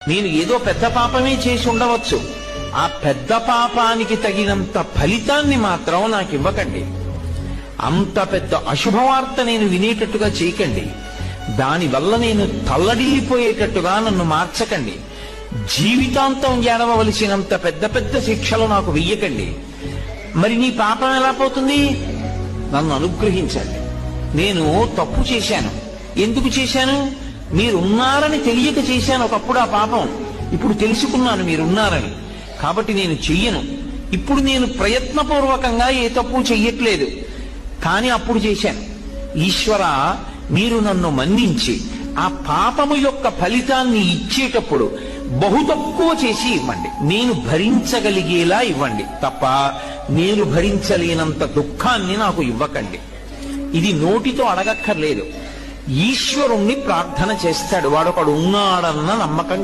నేను ఏదో పెద్ద పాపమే చేసి ఉండవచ్చు, ఆ పెద్ద పాపానికి తగినంత ఫలితాన్ని మాత్రం నాకు ఇవ్వకండి. అంత పెద్ద అశుభవార్త నేను వినేటట్టుగా చేయకండి. దానివల్ల నేను తల్లడిల్లిపోయేటట్టుగా నన్ను మార్చకండి. జీవితాంతం ఏడవలసినంత పెద్ద పెద్ద శిక్షలు నాకు వెయ్యకండి. మరి నీ పాపం ఎలా పోతుంది? నన్ను అనుగ్రహించండి. నేను తప్పు చేశాను. ఎందుకు చేశాను? మీరున్నారని తెలియక చేశాను ఒకప్పుడు ఆ పాపం. ఇప్పుడు తెలుసుకున్నాను మీరున్నారని, కాబట్టి నేను చెయ్యను. ఇప్పుడు నేను ప్రయత్నపూర్వకంగా ఏ తప్పు చెయ్యట్లేదు, కానీ అప్పుడు చేశాను. ఈశ్వర, మీరు నన్ను మన్నించి ఆ పాపము యొక్క ఫలితాన్ని ఇచ్చేటప్పుడు బహు తక్కువ చేసి ఇవ్వండి. నేను భరించగలిగేలా ఇవ్వండి తప్ప నేను భరించలేనంత దుఃఖాన్ని నాకు ఇవ్వకండి. ఇది నోటితో అడగక్కర్లేదు. ఈశ్వరుణ్ణి ప్రార్థన చేస్తాడు. వాడొకడు ఉన్నాడన్న నమ్మకం